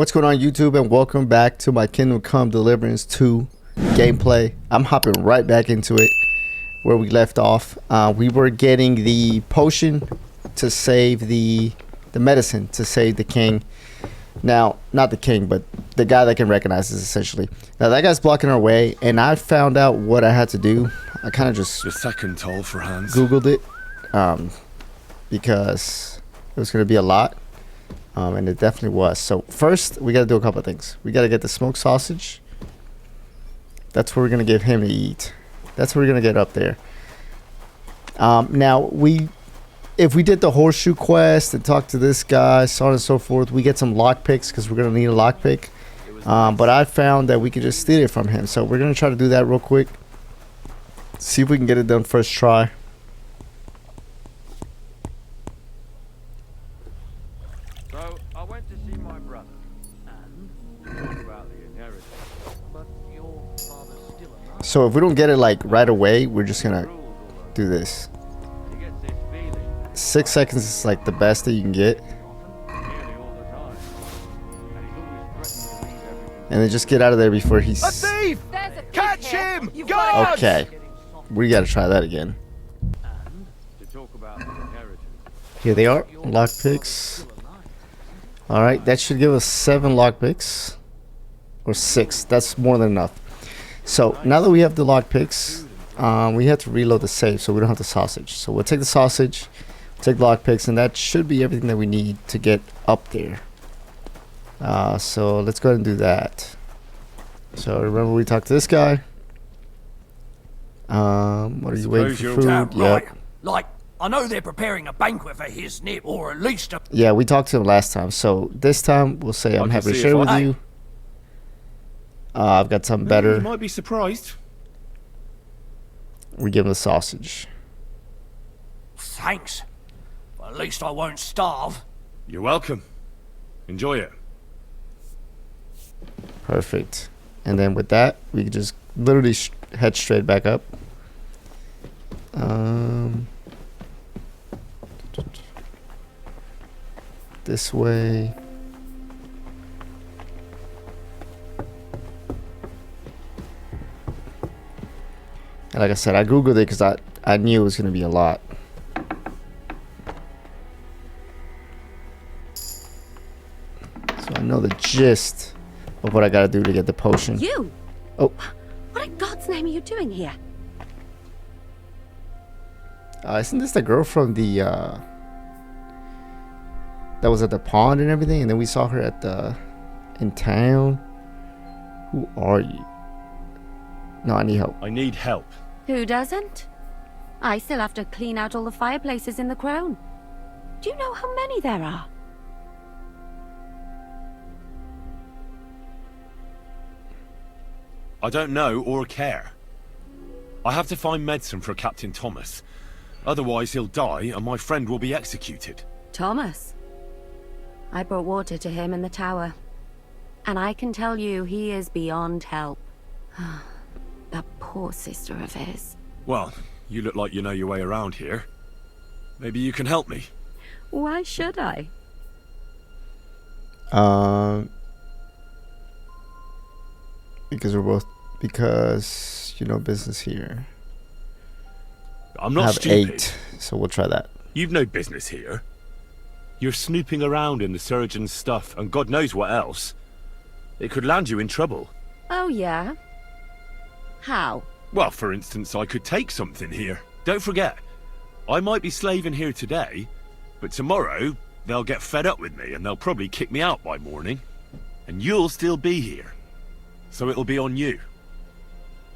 What's going on, YouTube, and welcome back to my Kingdom Come Deliverance 2 gameplay. I'm hopping right back into it where we left off. We were getting the potion to save the medicine to save the king. Now, not the king, but the guy that can recognize us, essentially. Now, that guy's blocking our way, and I found out what I had to do. I kind of just the second toll for hands. Googled it because it was going to be a lot. And it definitely was. So first, we got to do a couple of things. We got to get the smoked sausage. That's what we're going to give him to eat. That's what we're going to get up there. Now, if we did the horseshoe quest and talk to this guy, so on and so forth, we get some lockpicks because we're going to need a lockpick. But I found that we could just steal it from him. So we're going to try to do that real quick. See if we can get it done first try. I went to see my brother and talk about the inheritance, but your father's still alive. So if we don't get it like right away, we're just gonna do this. 6 seconds is like the best that you can get, and then just get out of there before he's A thief! Catch him! Guards! okay. We gotta try that again. Here they are, lockpicks. All right, that should give us 7 lockpicks, or 6. That's more than enough. So now that we have the lockpicks, we have to reload the save, so we don't have the sausage. So we'll take the sausage, take lockpicks, and that should be everything that we need to get up there. So let's go ahead and do that. So remember, we talked to this guy. What are you waiting for? Food? Right. Yep. Like, I know they're preparing a banquet for his nip, or at least a... Yeah, we talked to him last time, so this time we'll say I'm happy to share with you. I've got something better. You might be surprised. We give him the sausage. Thanks. At least I won't starve. You're welcome. Enjoy it. Perfect. And then with that, we can just literally head straight back up. This way. And like I said, I googled it because I knew it was going to be a lot. So I know the gist of what I got to do to get the potion. You? Oh. What in God's name are you doing here? Isn't this the girl from the that was at the pond and everything, and then we saw her at in town? Who are you? No, I need help. I need help. Who doesn't? I still have to clean out all the fireplaces in the crown. Do you know how many there are? I don't know or care. I have to find medicine for Captain Thomas. Otherwise he'll die and my friend will be executed. Thomas. I brought water to him in the tower. And I can tell you he is beyond help. That poor sister of his. Well, you look like you know your way around here. Maybe you can help me. Why should I? Because you know business here. I'm I not have stupid. 8, so we'll try that. You've no business here. You're snooping around in the surgeon's stuff and God knows what else. It could land you in trouble. Oh, yeah? How? Well, for instance, I could take something here. Don't forget, I might be slaving here today, but tomorrow they'll get fed up with me and they'll probably kick me out by morning. And you'll still be here. So it'll be on you.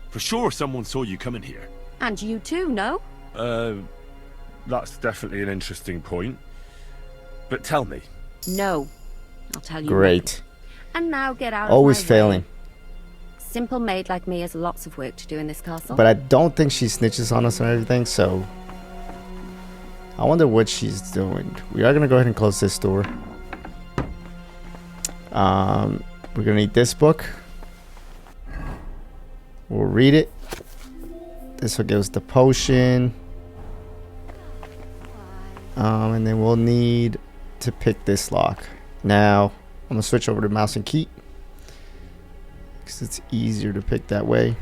For sure someone saw you coming here. And you too, no? That's definitely an interesting point. But tell me. No. I'll tell you. Great. And now get out Always of my failing. way. Simple maid like me has lots of work to do in this castle. But I don't think she snitches on us and everything, so I wonder what she's doing. We are gonna go ahead and close this door. We're gonna need this book. We'll read it. This will give us the potion. And then we'll need to pick this lock. Now, I'm gonna switch over to mouse and key because it's easier to pick that way.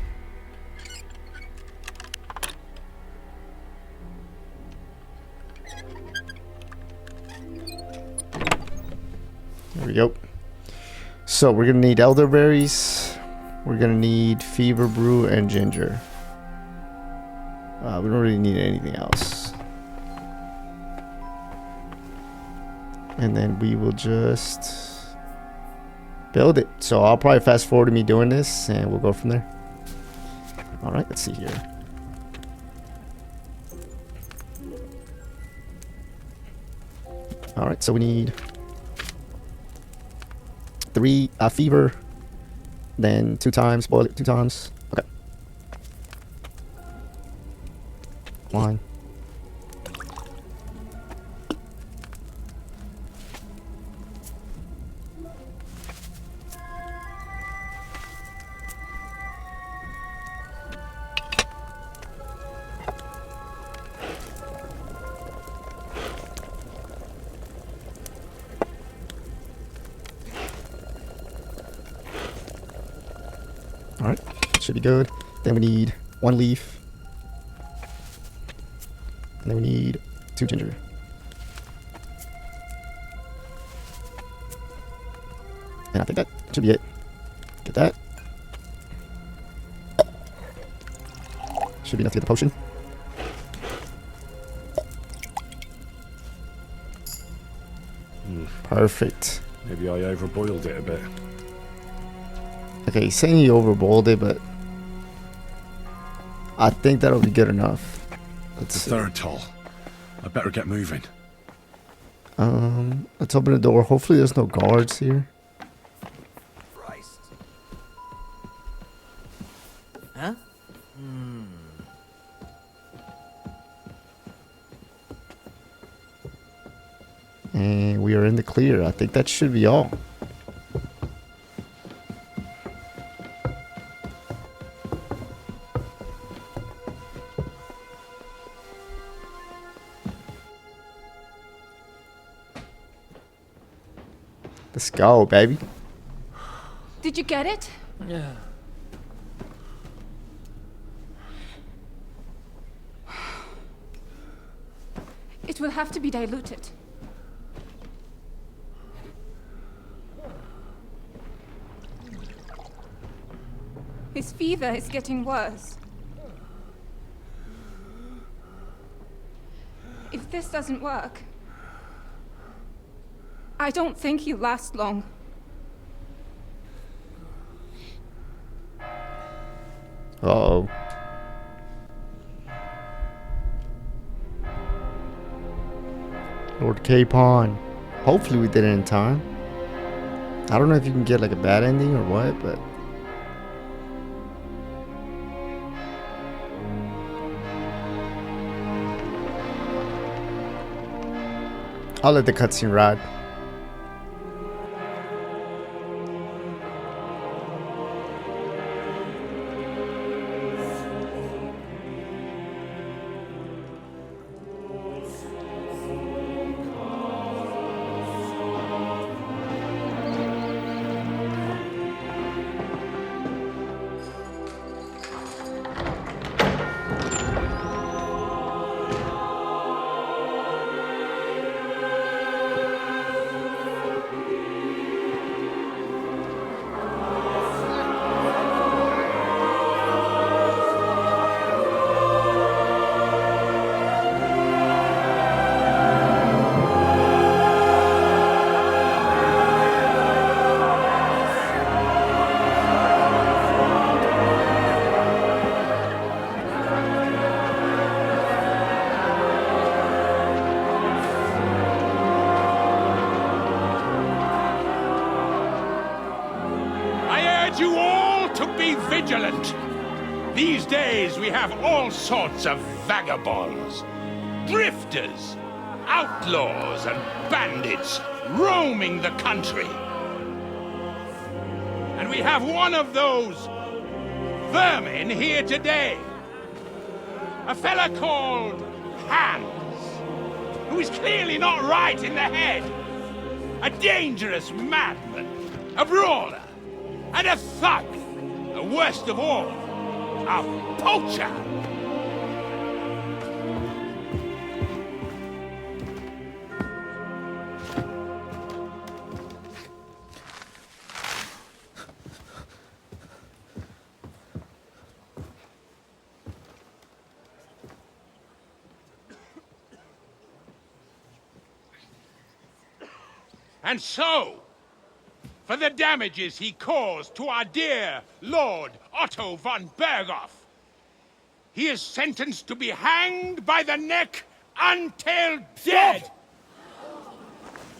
There we go. So we're gonna need elderberries. We're gonna need fever brew and ginger. We don't really need anything else. And then we will just build it. So I'll probably fast forward to me doing this and we'll go from there. All right, let's see here. All right, so we need 3 fever, then 2 times, boil it 2 times. Okay. 1. All right, should be good. Then we need 1 leaf. And then we need 2 ginger. And I think that should be it. Get that. Should be enough to get the potion. Perfect. Maybe I overboiled it a bit. Okay, he's saying he overboiled it, but I think that'll be good enough. It's the third toll. I better get moving. Let's open the door. Hopefully there's no guards here. Christ. Huh? And we are in the clear. I think that should be all. Let's go, baby. Did you get it? Yeah. It will have to be diluted. His fever is getting worse. If this doesn't work, I don't think he'll last long. Uh-oh. Lord Capon. Hopefully we did it in time. I don't know if you can get like a bad ending or what, but I'll let the cutscene ride. You all to be vigilant. These days we have all sorts of vagabonds, drifters, outlaws and bandits roaming the country. And we have one of those vermin here today. A fella called Hans, who is clearly not right in the head. a dangerous madman, a brawler, and a thug. The worst of all, a poacher. And so, for the damages he caused to our dear Lord Otto von Berghoff, he is sentenced to be hanged by the neck until dead!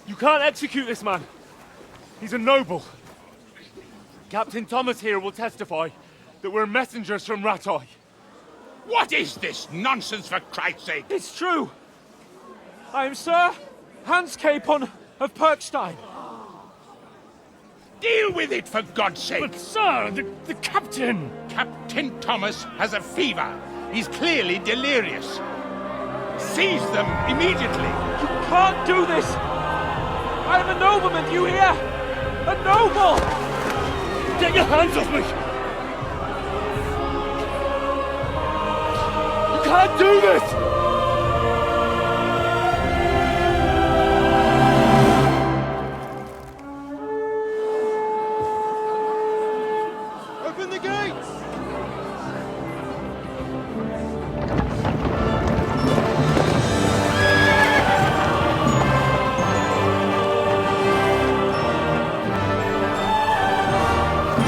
You can't execute this man. He's a noble. Captain Thomas here will testify that we're messengers from Rattay. What is this nonsense, for Christ's sake? It's true. I am Sir Hans Capon of Perkstein. Deal with it, for God's sake! But sir, the captain! Captain Thomas has a fever. He's clearly delirious. Seize them immediately. You can't do this! I am a nobleman, you hear? A noble! Get your hands off me! You can't do this! Open the gates!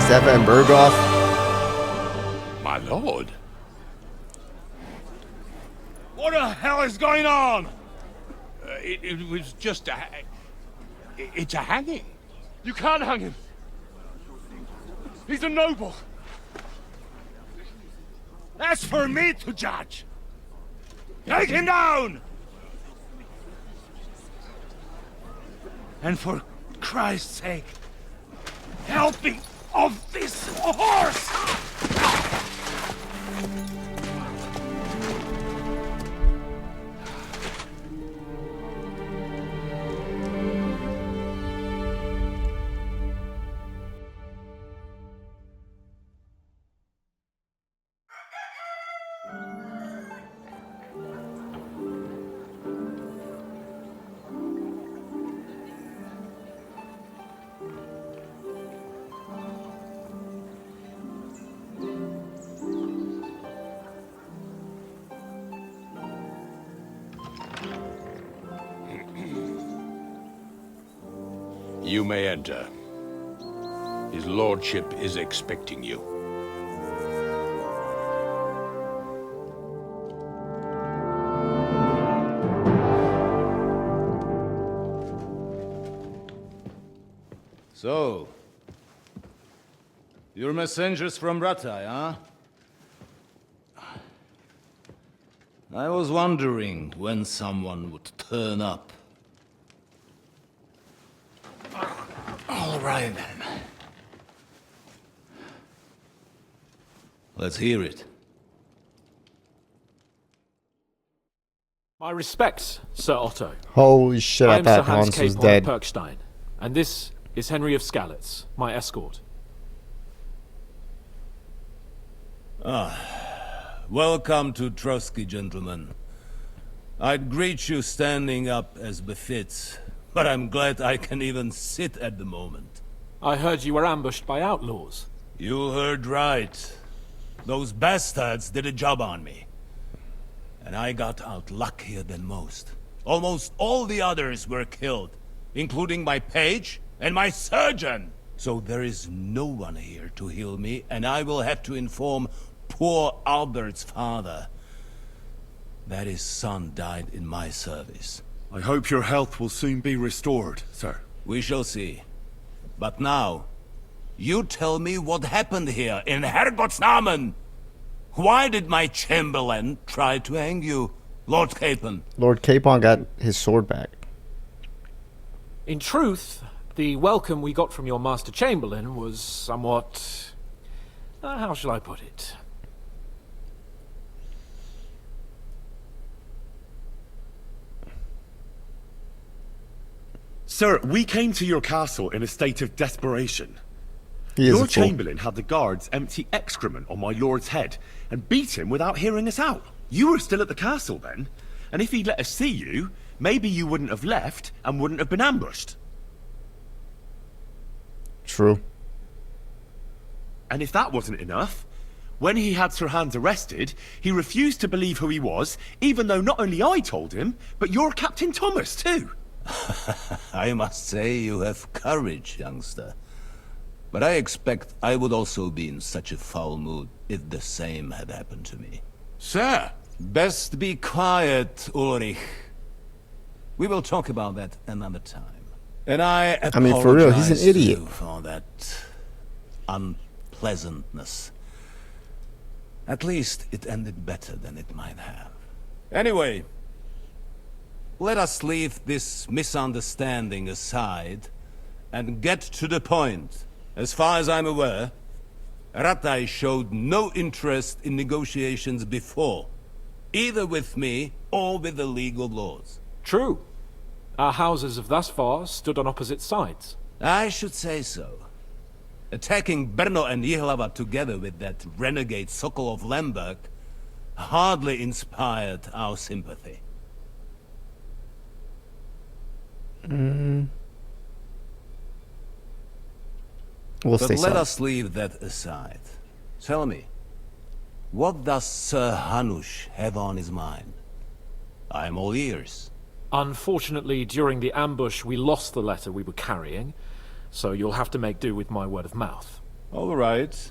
Stefan Berghoff. My lord. What the hell is going on? It was just a... It's a hanging. You can't hang him. He's a noble. That's for me to judge. Take him down! And for Christ's sake, help me off this horse! You may enter. His lordship is expecting you. So, you're messengers from Rattay, huh? I was wondering when someone would turn up. All right, then. Let's hear it. My respects, Sir Otto. Holy shit, I I'm Sir thought Hans Hans was Capon of dead. Perkstein, and this is Henry of Skalitz, my escort. Welcome to Trotsky, gentlemen. I'd greet you standing up as befits, but I'm glad I can even sit at the moment. I heard you were ambushed by outlaws. You heard right. Those bastards did a job on me. And I got out luckier than most. Almost all the others were killed, including my page and my surgeon. So there is no one here to heal me, and I will have to inform poor Albert's father that his son died in my service. I hope your health will soon be restored, sir. We shall see. But now, you tell me what happened here in Herrgottsnamen. Why did my chamberlain try to hang you, Lord Capon? Lord Capon got his sword back. In truth, the welcome we got from your Master Chamberlain was somewhat... how shall I put it? Sir, we came to your castle in a state of desperation. He is Your a fool. chamberlain had the guards empty excrement on my lord's head and beat him without hearing us out. You were still at the castle then, and if he'd let us see you, maybe you wouldn't have left and wouldn't have been ambushed. True. And if that wasn't enough, when he had Sir Hans arrested, he refused to believe who he was, even though not only I told him, but your Captain Thomas too. I must say you have courage, youngster. But I expect I would also be in such a foul mood if the same had happened to me. Sir! Best be quiet, Ulrich. We will talk about that another time. And I mean, for real, he's an apologize to idiot. you for that unpleasantness. At least it ended better than it might have. Anyway, let us leave this misunderstanding aside and get to the point. As far as I'm aware, Ratai showed no interest in negotiations before, either with me or with the League of Lords. True. Our houses have thus far stood on opposite sides. I should say so. Attacking Brno and Jihlava together with that renegade Sokol of Lemberg hardly inspired our sympathy. We'll But stay let silent. us leave that aside. Tell me, what does Sir Hanush have on his mind? I'm all ears. Unfortunately, during the ambush, we lost the letter we were carrying, so you'll have to make do with my word of mouth. All right.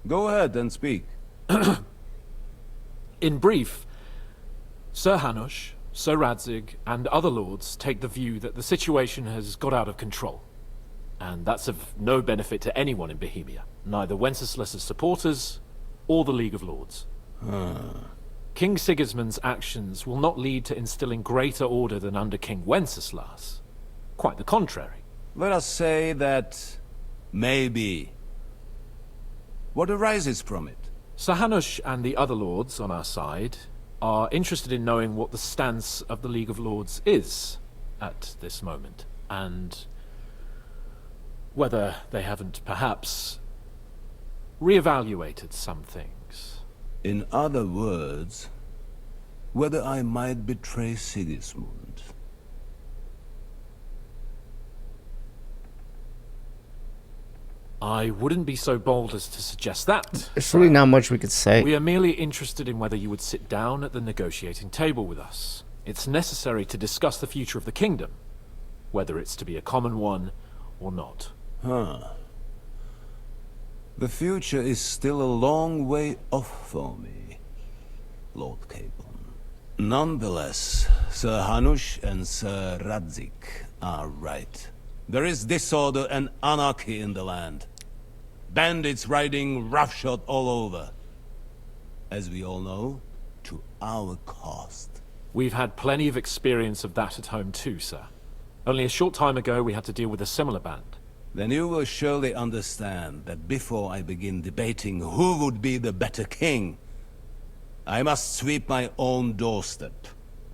Go ahead and speak. In brief, Sir Hanush, Sir Radzig, and other lords take the view that the situation has got out of control. And that's of no benefit to anyone in Bohemia, neither Wenceslas's supporters or the League of Lords. King Sigismund's actions will not lead to instilling greater order than under King Wenceslas. Quite the contrary. Let us say that maybe. What arises from it? Sir Hanush and the other lords on our side are interested in knowing what the stance of the League of Lords is at this moment, and whether they haven't perhaps reevaluated some things. In other words, whether I might betray Sigismund. I wouldn't be so bold as to suggest that. There's really not much we could say. We are merely interested in whether you would sit down at the negotiating table with us. It's necessary to discuss the future of the kingdom, whether it's to be a common one or not. The future is still a long way off for me, Lord Capon. Nonetheless, Sir Hanush and Sir Radzig are right. There is disorder and anarchy in the land. Bandits riding roughshod all over. As we all know, to our cost. We've had plenty of experience of that at home too, sir. Only a short time ago we had to deal with a similar band. Then you will surely understand that before I begin debating who would be the better king, I must sweep my own doorstep.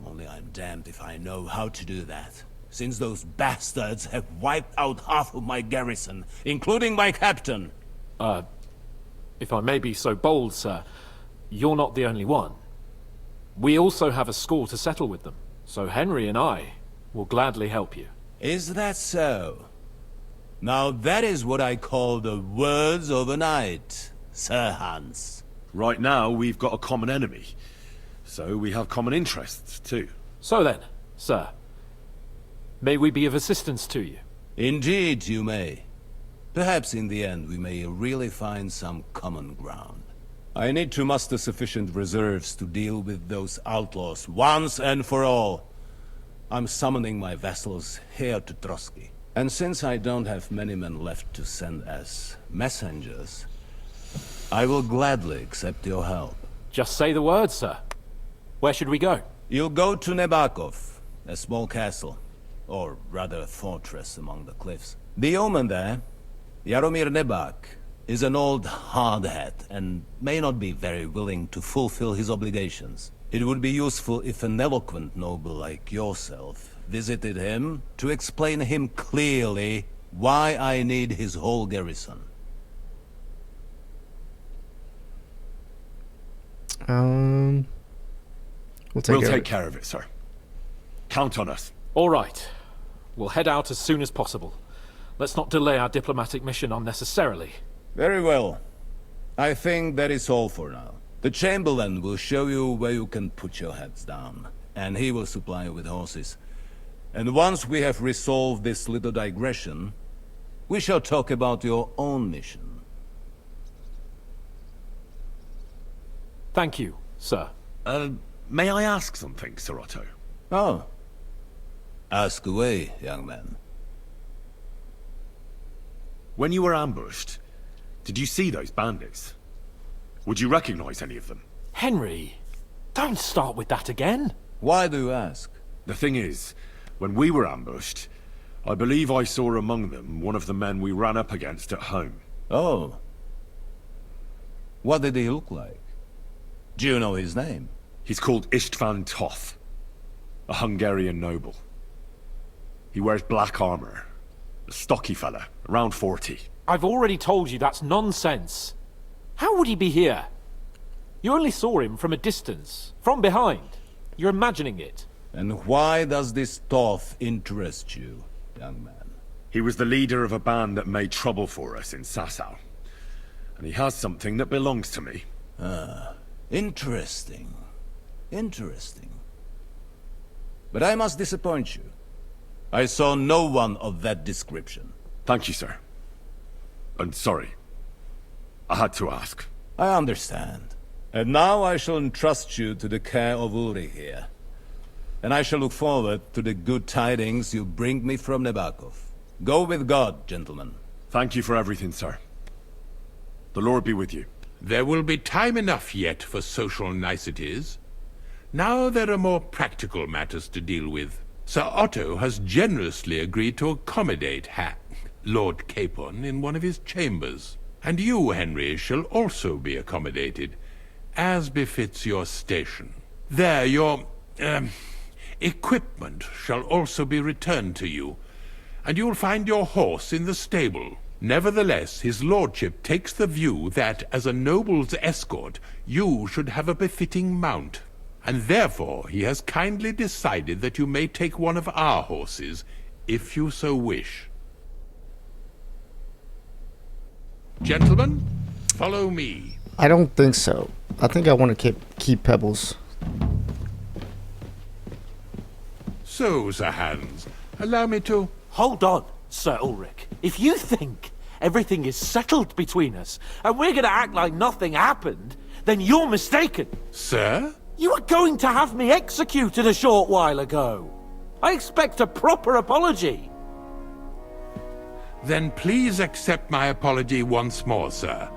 Only I'm damned if I know how to do that, since those bastards have wiped out half of my garrison, including my captain. If I may be so bold, sir, you're not the only one. We also have a score to settle with them, so Henry and I will gladly help you. Is that so? Now that is what I call the words of a knight, Sir Hans. Right now, we've got a common enemy. So we have common interests, too. So then, sir, may we be of assistance to you? Indeed you may. Perhaps in the end we may really find some common ground. I need to muster sufficient reserves to deal with those outlaws once and for all. I'm summoning my vassals here to Trotsky. And since I don't have many men left to send as messengers, I will gladly accept your help. Just say the word, sir. Where should we go? You'll go to Nebakov, a small castle, or rather a fortress among the cliffs. The yeoman there, Jaromir Nebak, is an old hardhat and may not be very willing to fulfill his obligations. It would be useful if an eloquent noble like yourself visited him to explain him clearly why I need his whole garrison. We'll take care of it, sir. Count on us. All right. We'll head out as soon as possible. Let's not delay our diplomatic mission unnecessarily. Very well. I think that is all for now. The Chamberlain will show you where you can put your heads down, and he will supply you with horses. And once we have resolved this little digression, we shall talk about your own mission. Thank you, sir. May I ask something, Sir Otto? Oh. Ask away, young man. When you were ambushed, did you see those bandits? Would you recognize any of them? Henry, don't start with that again. Why do you ask? The thing is, when we were ambushed, I believe I saw among them one of the men we ran up against at home. Oh. What did he look like? Do you know his name? He's called Istvan Toth, a Hungarian noble. He wears black armor. A stocky fella, around 40. I've already told you that's nonsense. How would he be here? You only saw him from a distance, from behind. You're imagining it. And why does this Toth interest you, young man? He was the leader of a band that made trouble for us in Sasau. And he has something that belongs to me. Ah, interesting. Interesting. But I must disappoint you. I saw no one of that description. Thank you, sir. And sorry. I had to ask. I understand. And now I shall entrust you to the care of Uri here. And I shall look forward to the good tidings you bring me from Nebakov. Go with God, gentlemen. Thank you for everything, sir. The Lord be with you. There will be time enough yet for social niceties. Now there are more practical matters to deal with. Sir Otto has generously agreed to accommodate Lord Capon in one of his chambers. And you, Henry, shall also be accommodated, as befits your station. There, your, equipment shall also be returned to you, and you'll find your horse in the stable. Nevertheless, his lordship takes the view that, as a noble's escort, you should have a befitting mount. And therefore he has kindly decided that you may take one of our horses, if you so wish. Gentlemen, follow me. I don't think so. I think I want to keep Pebbles. So, Sir Hans, allow me to... Hold on, Sir Ulrich. If you think everything is settled between us, and we're gonna act like nothing happened, then you're mistaken. Sir? You were going to have me executed a short while ago. I expect a proper apology. Then please accept my apology once more, sir.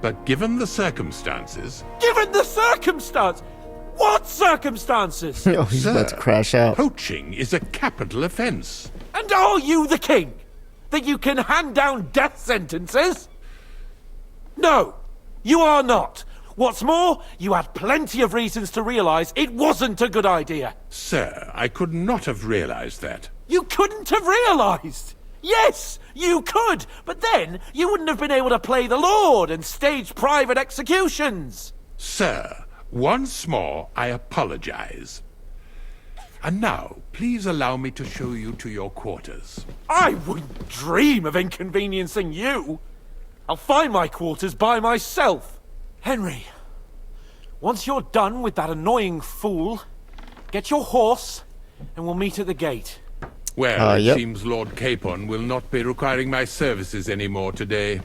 But given the circumstances... Given the circumstance? What circumstances? Oh, he's Sir, about to crash out. Poaching is a capital offense. And are you the king? That you can hand down death sentences? No, you are not. What's more, you had plenty of reasons to realize it wasn't a good idea. Sir, I could not have realized that. You couldn't have realized? Yes, you could, but then you wouldn't have been able to play the Lord and stage private executions. Sir, once more I apologize. And now, please allow me to show you to your quarters. I wouldn't dream of inconveniencing you. I'll find my quarters by myself. Henry, once you're done with that annoying fool, get your horse and we'll meet at the gate. Well, it seems Lord Capon will not be requiring my services anymore today.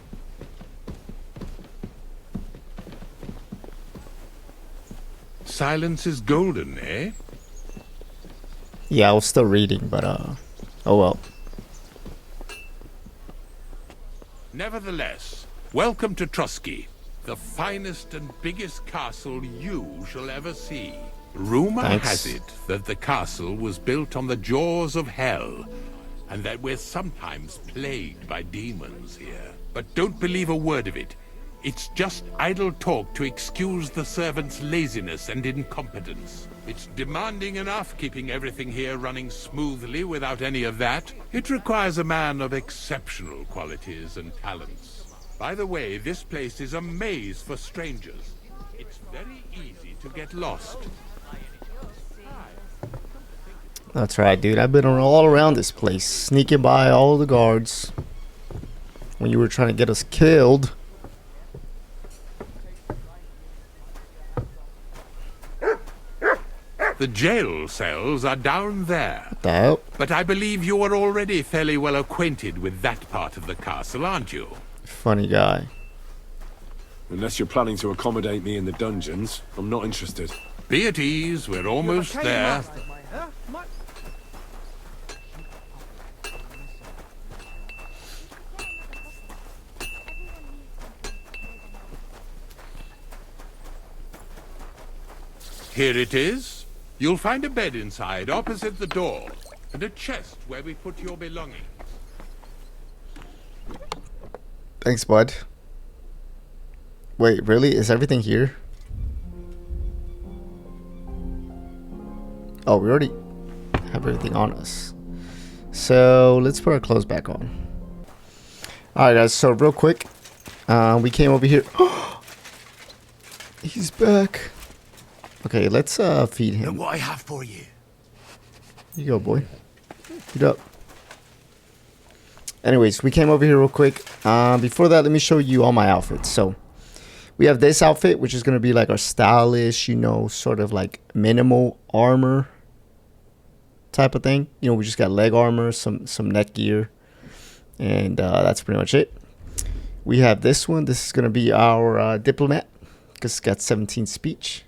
Silence is golden, eh? Yeah, I was still reading, but oh well. Nevertheless, welcome to Trotsky, the finest and biggest castle you shall ever see. Rumor has it that the castle was built on the jaws of hell, and that we're sometimes plagued by demons here. But don't believe a word of it. It's just idle talk to excuse the servants' laziness and incompetence. It's demanding enough keeping everything here running smoothly without any of that. It requires a man of exceptional qualities and talents. By the way, this place is a maze for strangers. It's very easy to get lost. That's right, dude. I've been all around this place, sneaking by all the guards when you were trying to get us killed. The jail cells are down there. What the hell? But I believe you are already fairly well acquainted with that part of the castle, aren't you? Funny guy. Unless you're planning to accommodate me in the dungeons, I'm not interested. Be at ease, we're almost there. Here it is. You'll find a bed inside, opposite the door, and a chest where we put your belongings. Thanks, bud. Wait, really? Is everything here? Oh, we already have everything on us. So let's put our clothes back on. Alright, guys. So real quick, we came over here. He's back. Okay, let's feed him. Look what I have for you. Here you go, boy. Feed up. Anyways, we came over here real quick. Before that, let me show you all my outfits. So we have this outfit, which is going to be like our stylish, you know, sort of like minimal armor type of thing. You know, we just got leg armor, some neck gear, and that's pretty much it. We have this one. This is going to be our diplomat, because it's got 17 speech.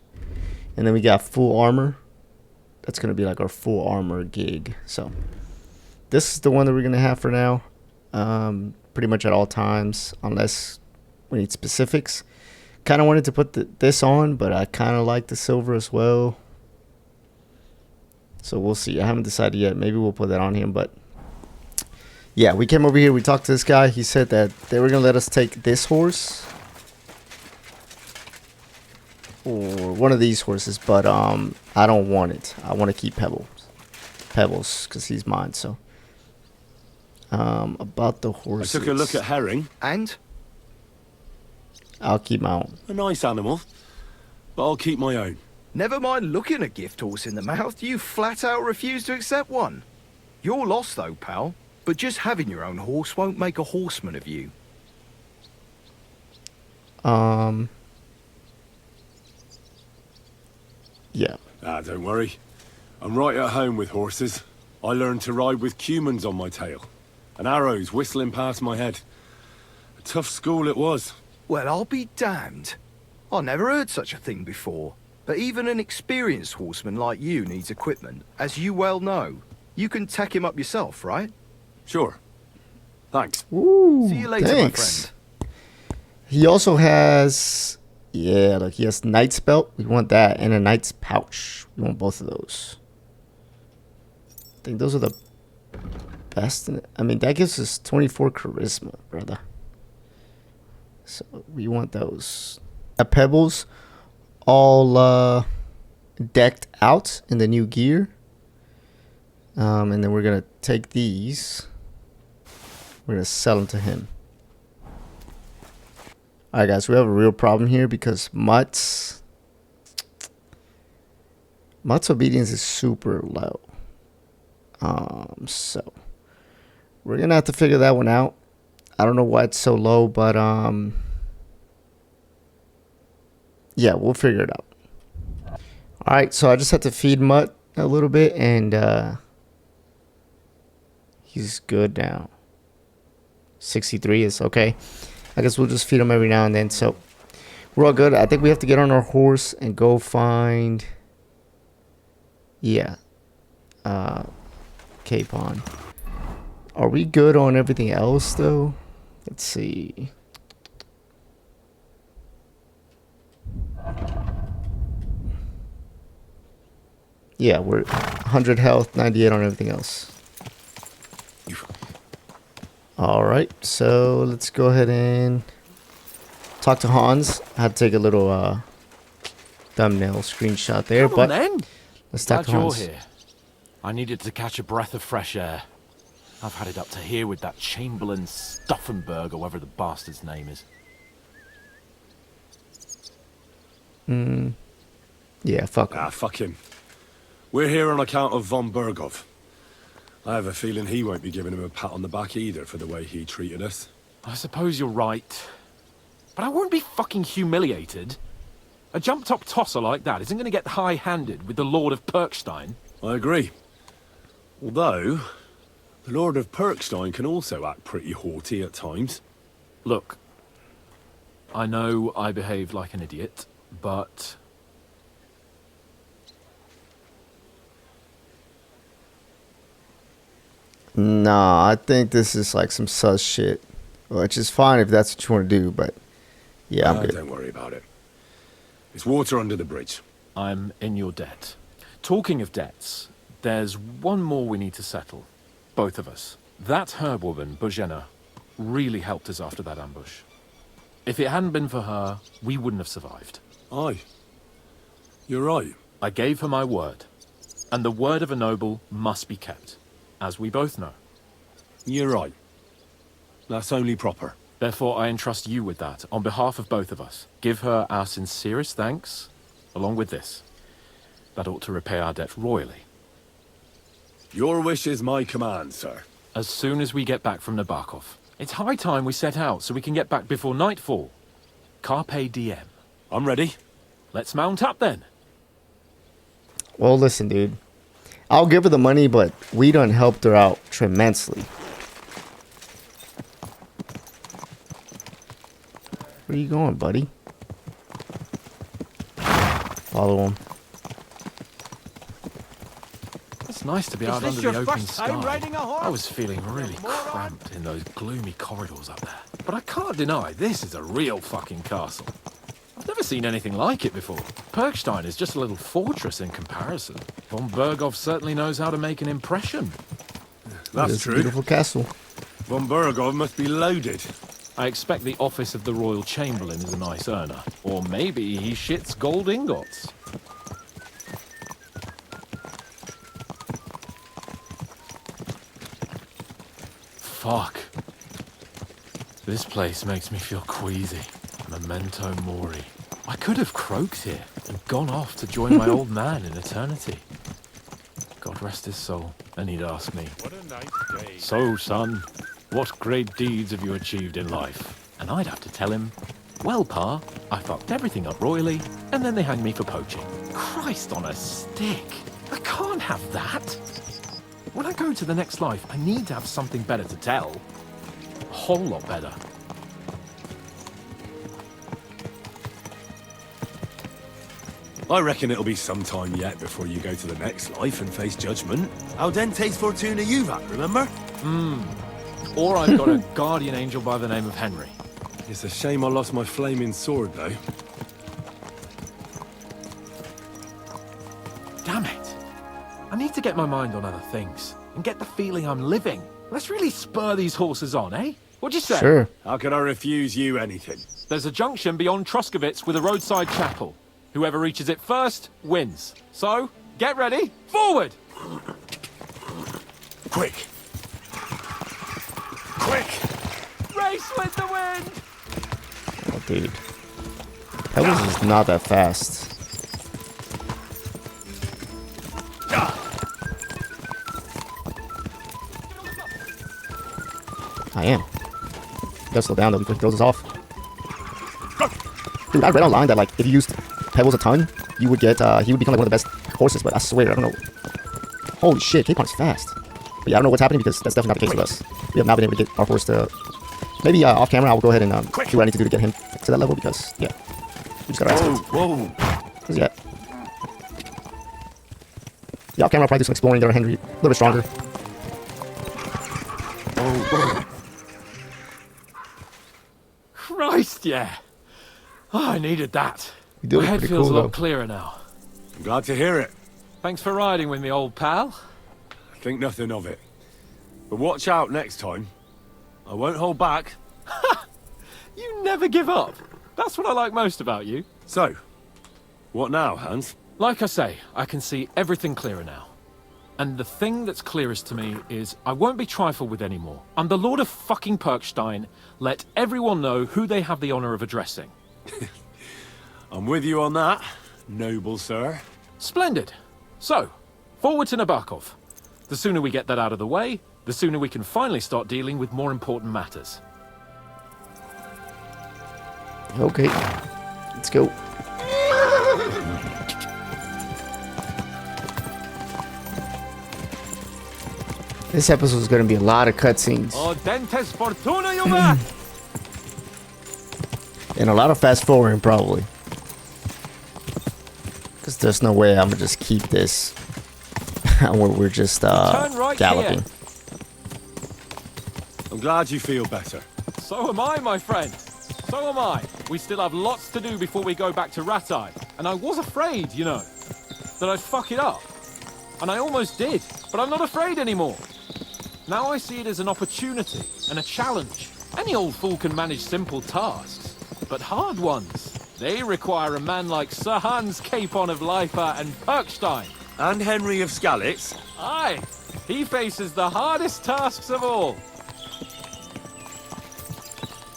And then we got full armor. That's going to be like our full armor gig. So this is the one that we're going to have for now. Pretty much at all times, unless we need specifics. Kind of wanted to put this on, but I kind of like the silver as well. So we'll see. I haven't decided yet. Maybe we'll put that on him. But yeah, we came over here. We talked to this guy. He said that they were going to let us take this horse. Or one of these horses, but I don't want it. I want to keep Pebbles, because he's mine. So about the horses, I took a look at Herring, And? I'll keep my own. a nice animal, but I'll keep my own. Never mind looking a gift horse in the mouth, you flat out refuse to accept one. You're lost though, pal. But just having your own horse won't make a horseman of you. Yeah. Don't worry. I'm right at home with horses. I learned to ride with cumans on my tail, and arrows whistling past my head. A tough school it was. Well, I'll be damned. I never heard such a thing before. But even an experienced horseman like you needs equipment, as you well know. You can tack him up yourself, right? Sure. Thanks. Ooh, See you later, thanks. my friend. He also has, yeah, look, he has knight's belt. We want that, and a knight's pouch. We want both of those. I think those are the best. I mean, that gives us 24 charisma, brother. So we want those. Pebbles, all decked out in the new gear. And then we're gonna take these. We're gonna sell them to him. Alright guys, we have a real problem here because Mutt's obedience is super low. So we're gonna have to figure that one out. I don't know why it's so low, but yeah, we'll figure it out. Alright, so I just had to feed Mutt a little bit, and he's good now. 63 is okay. I guess we'll just feed him every now and then. So we're all good. I think we have to get on our horse and go find, yeah, Capon. Are we good on everything else though? Let's see. Yeah, we're 100 health, 98 on everything else. Alright, so let's go ahead and Talk to Hans. I had to take a little thumbnail screenshot there, Come but on, then. let's talk Glad to you're Hans. here. I needed to catch a breath of fresh air. I've had it up to here with that Chamberlain Stauffenberg, or whatever the bastard's name is. Yeah, fuck him. Ah, fuck him. We're here on account of von Bergov. I have a feeling he won't be giving him a pat on the back either for the way he treated us. I suppose you're right. But I won't be fucking humiliated. A jump-top tosser like that isn't going to get high-handed with the Lord of Perkstein. I agree. Although, the Lord of Perkstein can also act pretty haughty at times. Look, I know I behaved like an idiot, but... Nah, I think this is like some sus shit. Which is fine if that's what you want to do, but yeah, I'm good. Don't worry about it. It's water under the bridge. I'm in your debt. Talking of debts, there's one more we need to settle. Both of us. That herb woman, Bozhena, really helped us after that ambush. If it hadn't been for her, we wouldn't have survived. Aye. You're right. I gave her my word. And the word of a noble must be kept, as we both know. You're right. That's only proper. Therefore, I entrust you with that, on behalf of both of us. Give her our sincerest thanks, along with this. That ought to repay our debt royally. Your wish is my command, sir. As soon as we get back from Nabokov. It's high time we set out so we can get back before nightfall. Carpe diem. I'm ready. Let's mount up then. Well, listen, dude. I'll give her the money, but we done helped her out tremendously. Where you going, buddy? Follow him. It's nice to be out under the open sky. I was feeling really cramped in those gloomy corridors up there. But I can't deny this is a real fucking castle. I've never seen anything like it before. Perkstein is just a little fortress in comparison. Von Bergov certainly knows how to make an impression. That's It's a true. beautiful castle. Von Bergov must be loaded. I expect the office of the Royal Chamberlain is a nice earner. Or maybe he shits gold ingots. Fuck. This place makes me feel queasy. Memento mori. I could have croaked here and gone off to join my old man in eternity. God rest his soul. And he'd ask me, What a nice day. "So, son, what great deeds have you achieved in life?" And I'd have to tell him, "Well, Pa, I fucked everything up royally, and then they hanged me for poaching." Christ on a stick. I can't have that. When I go to the next life, I need to have something better to tell. A whole lot better. I reckon it'll be some time yet before you go to the next life and face judgment. Audentes fortuna juvat, remember? Or I've got a guardian angel by the name of Henry. It's a shame I lost my flaming sword, though. Damn it. I need to get my mind on other things and get the feeling I'm living. Let's really spur these horses on, eh? What'd you say? Sure. How could I refuse you anything? There's a junction beyond Troskovitz with a roadside chapel. Whoever reaches it first wins. So, get ready. Forward! Quick! Quick! Race with the wind! Oh, dude. Pebbles is not that fast. I am. Gotta slow down though before he throws us off. Dude, I read online that like if you used Pebbles a ton, you would get he would become like one of the best horses, but I swear, I don't know. Holy shit, Capon is fast. But yeah, I don't know what's happening because that's definitely not the case with us. We have not been able to get our horse to maybe off camera I will go ahead and do what I need to do to get him to that level because yeah. We just gotta ask him. Whoa! Yeah. Yeah, off camera I'll probably do some exploring there, Henry. A little bit stronger. Christ, yeah. Oh, I needed that. You do My look head pretty feels cool, a lot though. clearer now. I'm glad to hear it. Thanks for riding with me, old pal. Think nothing of it. But watch out next time. I won't hold back. You never give up. That's what I like most about you. So, what now, Hans? Like I say, I can see everything clearer now. And the thing that's clearest to me is I won't be trifled with anymore. I'm the Lord of fucking Perkstein. Let everyone know who they have the honor of addressing. I'm with you on that, noble sir. Splendid. So, forward to Nabokov. The sooner we get that out of the way, the sooner we can finally start dealing with more important matters. Okay, let's go. This episode is going to be a lot of cutscenes. Oh, dentes fortuna, you man! And a lot of fast forwarding, probably. Because there's no way I'm going to just keep this where we're just right galloping. here. I'm glad you feel better. So am I, my friend. So am I. We still have lots to do before we go back to Rattay. And I was afraid, you know, that I'd fuck it up. And I almost did, but I'm not afraid anymore. Now I see it as an opportunity and a challenge. Any old fool can manage simple tasks, but hard ones, they require a man like Sir Hans Capon of Lipa and Perkstein. And Henry of Skalitz. Aye, he faces the hardest tasks of all.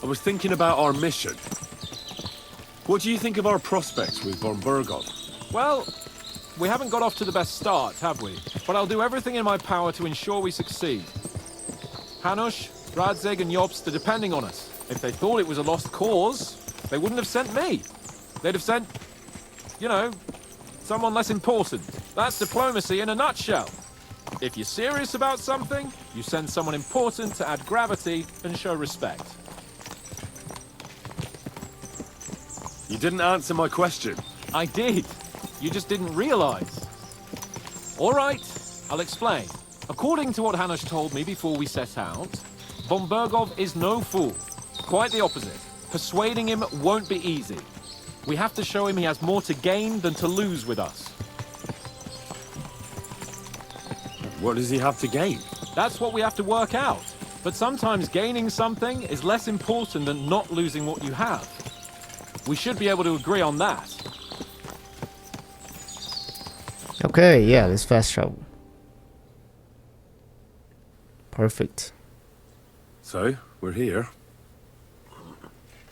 I was thinking about our mission. What do you think of our prospects with von Burgov? Well, we haven't got off to the best start, have we? But I'll do everything in my power to ensure we succeed. Hanush, Radzig and Jobst are depending on us. If they thought it was a lost cause, they wouldn't have sent me. They'd have sent, you know, someone less important. That's diplomacy in a nutshell. If you're serious about something, you send someone important to add gravity and show respect. You didn't answer my question. I did. You just didn't realize. All right, I'll explain. According to what Hanush told me before we set out, von Burgov is no fool. Quite the opposite. Persuading him won't be easy. We have to show him he has more to gain than to lose with us. What does he have to gain? That's what we have to work out. But sometimes gaining something is less important than not losing what you have. We should be able to agree on that. Okay, yeah, let's fast travel. Perfect. So, we're here.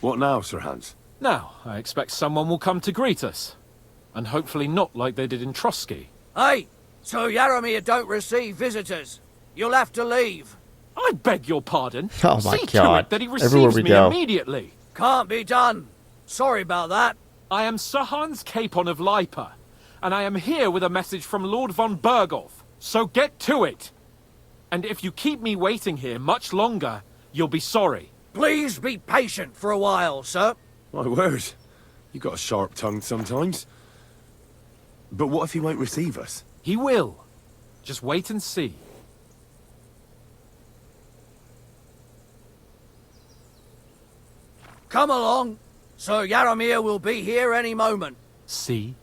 What now, Sir Hans? Now, I expect someone will come to greet us. And hopefully not like they did in Trotsky. Hey! So Yaromir don't receive visitors. You'll have to leave. I beg your pardon. Oh my See to God. it that he Everywhere receives we me go. immediately. Can't be done. Sorry about that. I am Sir Hans Capon of Lipa, and I am here with a message from Lord von Burgov. So get to it. And if you keep me waiting here much longer, you'll be sorry. Please be patient for a while, sir. My word. You got a sharp tongue sometimes. But what if he won't receive us? He will. Just wait and see. Come along. Sir Yaromir will be here any moment. See?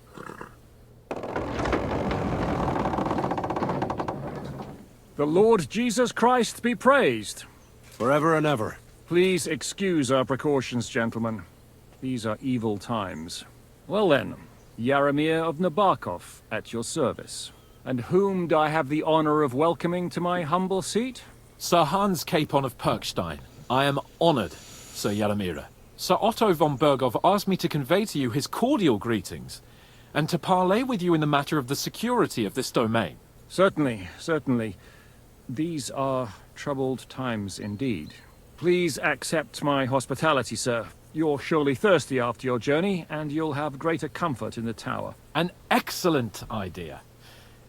The Lord Jesus Christ be praised. Forever and ever. Please excuse our precautions, gentlemen. These are evil times. Well then, Yaromir of Nabokov, at your service. And whom do I have the honor of welcoming to my humble seat? Sir Hans Capon of Perkstein. I am honored, Sir Yaromir. Sir Otto von Burgov asked me to convey to you his cordial greetings, and to parley with you in the matter of the security of this domain. Certainly, certainly. These are troubled times indeed. Please accept my hospitality, sir. You're surely thirsty after your journey, and you'll have greater comfort in the tower. An excellent idea.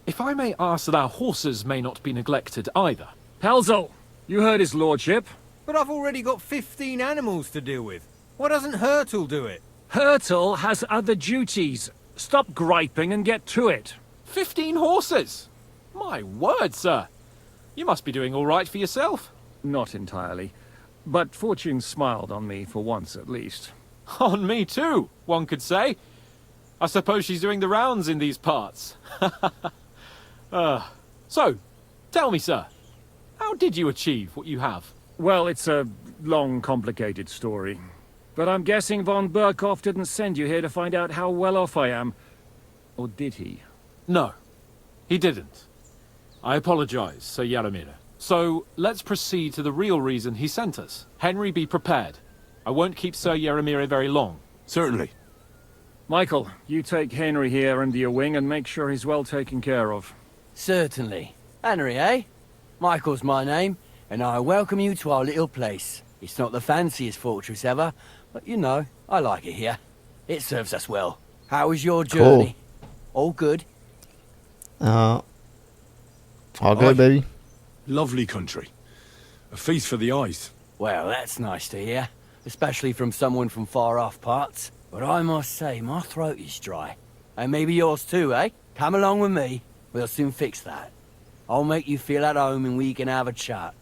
If I may ask that our horses may not be neglected either. Pelzel, you heard his lordship. But I've already got 15 animals to deal with. Why doesn't Hurtle do it? Hurtle has other duties. Stop griping and get to it. 15 horses? My word, sir. You must be doing all right for yourself. Not entirely. But fortune smiled on me for once at least. On me too, one could say. I suppose she's doing the rounds in these parts. So, tell me, sir, how did you achieve what you have? Well, it's a long, complicated story. But I'm guessing von Burkhoff didn't send you here to find out how well off I am. Or did he? No, he didn't. I apologize, Sir Yaramir. So, let's proceed to the real reason he sent us. Henry, be prepared. I won't keep Sir Yaramir very long. Certainly. Michael, you take Henry here under your wing and make sure he's well taken care of. Certainly. Henry, eh? Michael's my name, and I welcome you to our little place. It's not the fanciest fortress ever, but you know, I like it here. It serves us well. How was your journey? All good? All good, baby. Lovely country. A feast for the eyes. Well, that's nice to hear, especially from someone from far-off parts. But I must say, my throat is dry. And maybe yours too, eh? Come along with me. We'll soon fix that. I'll make you feel at home and we can have a chat.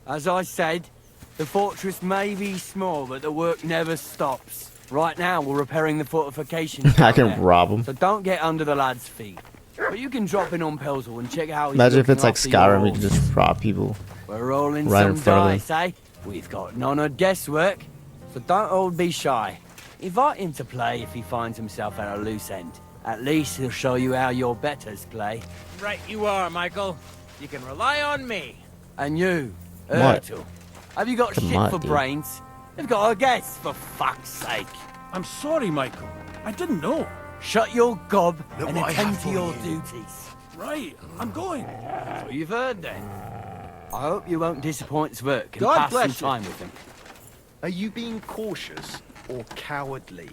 As I said, the fortress may be small, but the work never stops. Right now, we're repairing the fortifications. I can rob him. So don't get under the lad's feet. But you can drop in on Pelzel and check how he's Imagine if it's like looking after Skyrim, you your can horse. just rob people. We're rolling right some in front of dice, eh? We've got none of guesswork, so don't all be shy. Invite him to play if he finds himself at a loose end. At least he'll show you how your betters play. Right you are, Michael. You can rely on me. And you, What? Ertul, have you got Come shit on, for dude. brains? You've got a guess, for fuck's sake. I'm sorry, Michael. I didn't know. Shut your gob Look and what I attend have to for your you. duties. Right, I'm going. So you've heard then. I hope you won't disappoint Zwerk and God pass some bless you. time with him. Are you being cautious or cowardly?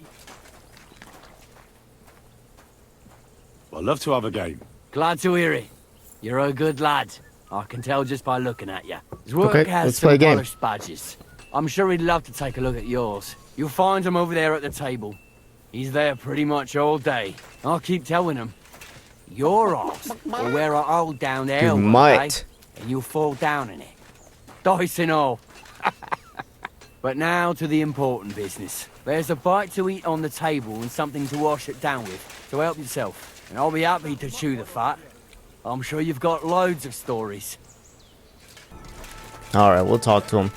I'd love to have a game. Glad to hear it. You're a good lad. I can tell just by looking at you. Zwerk Okay, has let's play a some game. polished badges. I'm sure he'd love to take a look at yours. You'll find him over there at the table. He's there pretty much all day. I'll keep telling him. Your arse will wear a hole down there You one might. day, and you'll fall down in it. Dice and all. But now to the important business. There's a bite to eat on the table and something to wash it down with, so help yourself. And I'll be happy to chew the fat. I'm sure you've got loads of stories. All right, we'll talk to him.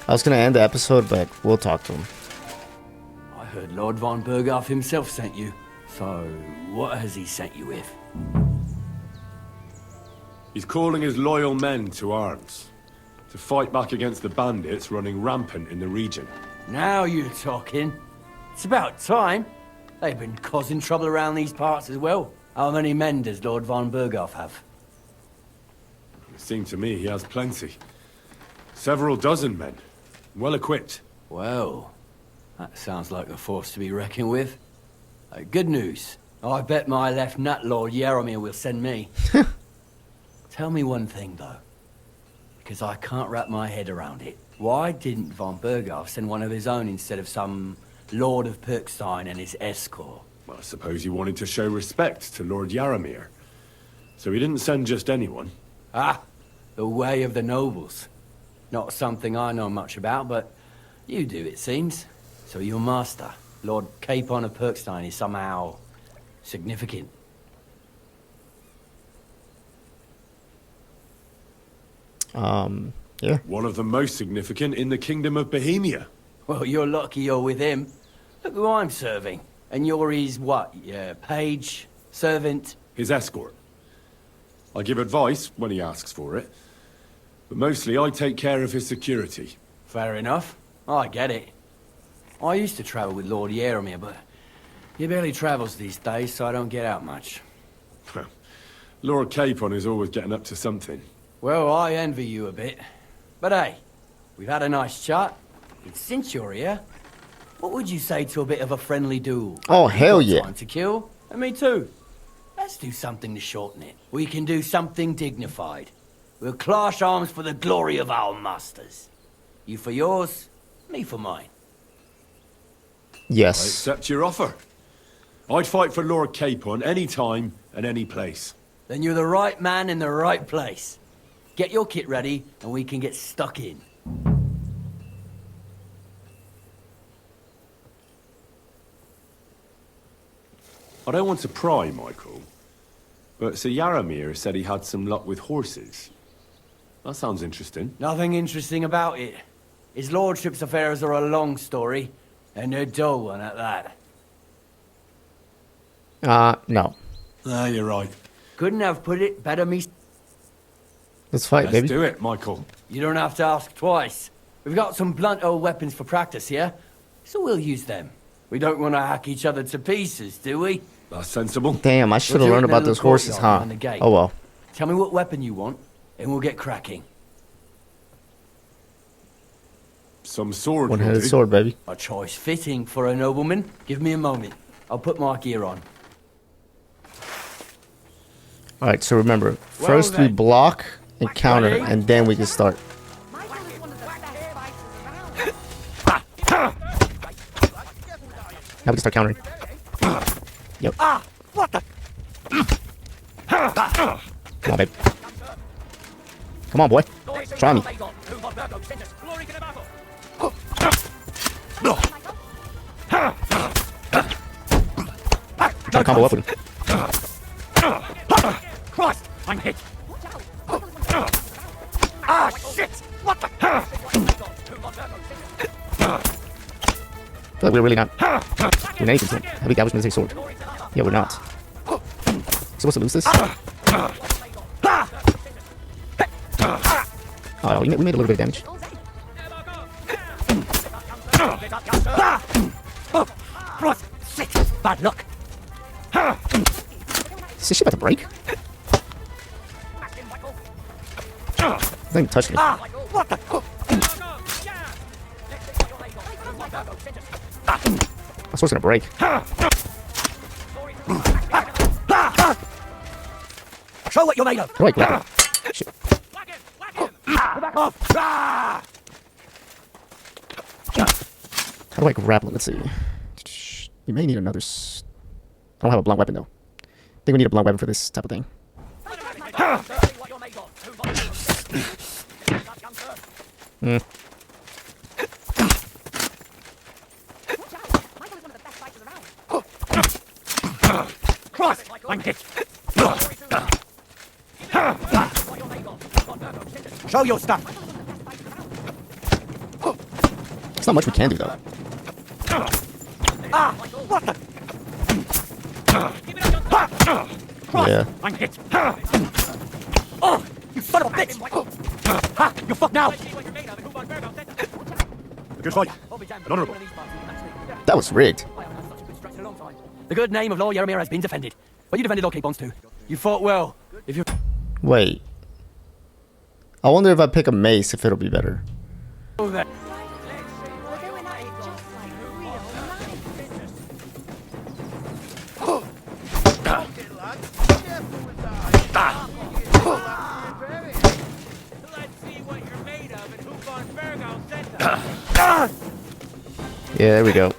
I was gonna end the episode, but we'll talk to him. I heard Lord von Burghoff himself sent you. So, what has he sent you with? He's calling his loyal men to arms. To fight back against the bandits running rampant in the region. Now you're talking. It's about time. They've been causing trouble around these parts as well. How many men does Lord von Burghoff have? It seemed to me he has plenty. Several dozen men. Well equipped. Well, that sounds like a force to be reckoned with. Good news. I bet my left nut Lord Yaramir will send me. Tell me one thing, though. Because I can't wrap my head around it. Why didn't von Burghoff send one of his own instead of some Lord of Perkstein and his escort? Well, I suppose he wanted to show respect to Lord Yaramir. So he didn't send just anyone. Ah, the way of the nobles. Not something I know much about, but you do, it seems. So your master, Lord Capon of Perkstein, is somehow significant. Yeah. One of the most significant in the Kingdom of Bohemia. Well, you're lucky you're with him. Look who I'm serving. And you're his, what, page, servant? His escort. I give advice when he asks for it. But mostly I take care of his security. Fair enough. I get it. I used to travel with Lord Yaramir, but he barely travels these days, so I don't get out much. Lord Capon is always getting up to something. Well, I envy you a bit. But hey, we've had a nice chat. And since you're here, what would you say to a bit of a friendly duel? Oh, hell You've got yeah. Time to kill, and me too. Let's do something to shorten it. We can do something dignified. We'll clash arms for the glory of our masters. You for yours, me for mine. I Yes. accept your offer. I'd fight for Lord Capon any time and any place. Then you're the right man in the right place. Get your kit ready, and we can get stuck in. I don't want to pry, Michael, but Sir Yaramir said he had some luck with horses. That sounds interesting. Nothing interesting about it. His lordship's affairs are a long story, and a dull one at that. No. Ah, you're right. Couldn't have put it better me. Let's fight, Let's baby. do it, Michael. You don't have to ask twice. We've got some blunt old weapons for practice here, so we'll use them. We don't want to hack each other to pieces, do we? That's sensible. Damn, I should have We'll do learned it in a about those little horses, courtyard huh? behind the gate. Oh well. Tell me what weapon you want, and we'll get cracking. Some sword. One-handed sword, baby. A choice fitting for a nobleman. Give me a moment. I'll put my gear on. Alright, so remember, first we block and counter, and then we can start. Now we can start countering. Yep. Ah! What the? Come on, babe. Come on, boy. Try me. Try to combo up with him. Christ! I'm hit! Ah, shit! What the? I feel like we're really not doing anything to him. Heavy damage military sword. Yeah, we're not. Supposed to lose this? Oh, we made a little bit of damage. Christ! Shit! Bad luck! Is this shit about to break? Don't even touch me. What the? My sword's gonna break. Show what you're made of! How do I grab it? Shit. Back off! How do I grapple it? Let's see. We may need another... I don't have a blunt weapon, though. I think we need a blunt weapon for this type of thing. Hmm. Christ! I'm hit! Show your stuff! There's not much we can do, though. Ah! What the? Yeah. I'm hit! Oh! You son of a bitch! Ha! You're fucked now! Good fight. An honourable. That was rigged. The good name of Lord Yaramir has been defended. But you defended Lord Capon too. You fought well. If you... Wait. I wonder if I pick a mace, if it'll be better. Yeah, there we go.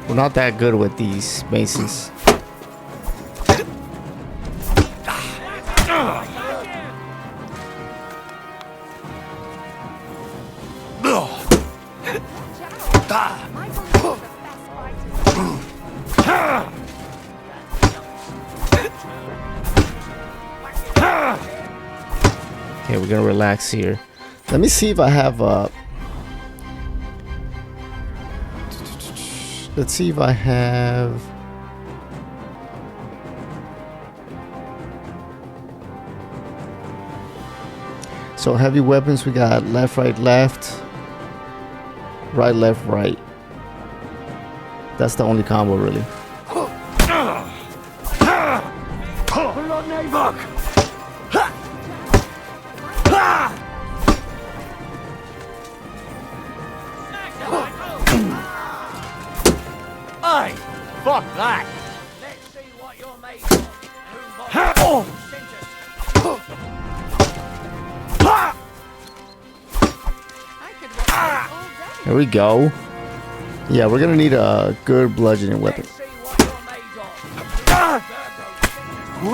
We're not that good with these maces. Okay, we're gonna relax here. Let me see if I have let's see if I have... So heavy weapons, we got left, right, left. Right, left, right. That's the only combo, really. Hey! Fuck that! Let's see what you're made of. There we go. Yeah, we're gonna need a good bludgeoning weapon.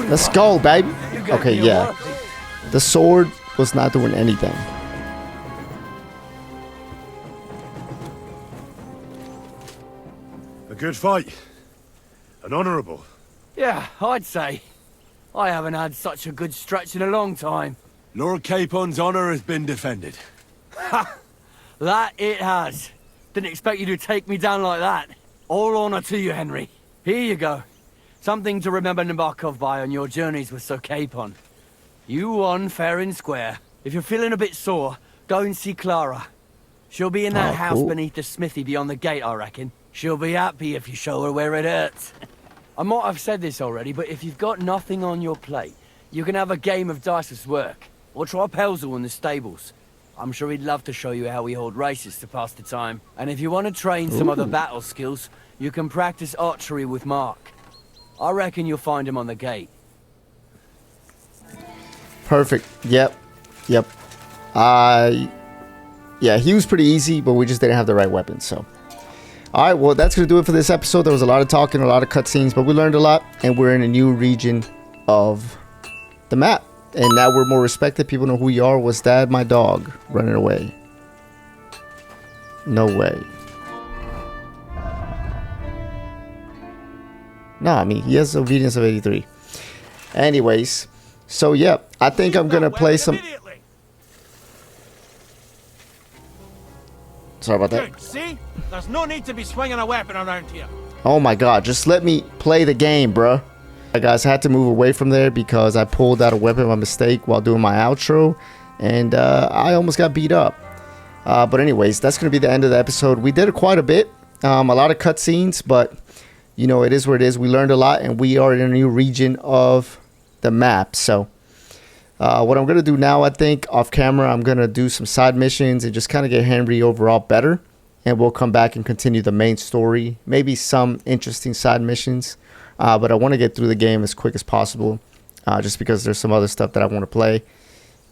Let's go, baby. Okay, yeah. The sword was not doing anything. A good fight. An honourable. Yeah, I'd say. I haven't had such a good stretch in a long time. Lord Capon's honor has been defended. Ha! That it has. Didn't expect you to take me down like that. All honor to you, Henry. Here you go. Something to remember Nabokov by on your journeys with Sir Capon. You won fair and square. If you're feeling a bit sore, go and see Clara. She'll be in that house beneath the smithy beyond the gate, I reckon. She'll be happy if you show her where it hurts. I might have said this already, but if you've got nothing on your plate, you can have a game of dice's work. Or try Pelzel in the stables. I'm sure he'd love to show you how we hold races to pass the time. And if you want to train some other battle skills, you can practice archery with Mark. I reckon you'll find him on the gate. Perfect. Yep. Yeah, he was pretty easy, but we just didn't have the right weapon, so. Alright, well, that's going to do it for this episode. There was a lot of talking, a lot of cutscenes, but we learned a lot, and we're in a new region of the map. And now we're more respected. People know who we are. Was that my dog running away? No way. No, I mean, he has obedience of 83. Anyways, so yeah, I think I'm going to play some... Sorry about that. Good. See? There's no need to be swinging a weapon around here. Oh my god, just let me play the game, bruh. Alright guys, I had to move away from there because I pulled out a weapon by mistake while doing my outro. And I almost got beat up. But anyways, that's going to be the end of the episode. We did quite a bit. A lot of cutscenes, but you know, it is what it is. We learned a lot and we are in a new region of the map. So what I'm going to do now, I think, off camera, I'm going to do some side missions and just kind of get Henry overall better. And we'll come back and continue the main story. Maybe some interesting side missions. But I want to get through the game as quick as possible. Just because there's some other stuff that I want to play.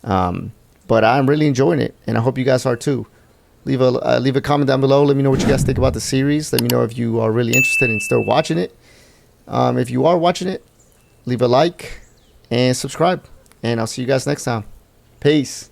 But I'm really enjoying it. And I hope you guys are too. Leave a comment down below. Let me know what you guys think about the series. Let me know if you are really interested in still watching it. If you are watching it, leave a like and subscribe. And I'll see you guys next time. Peace.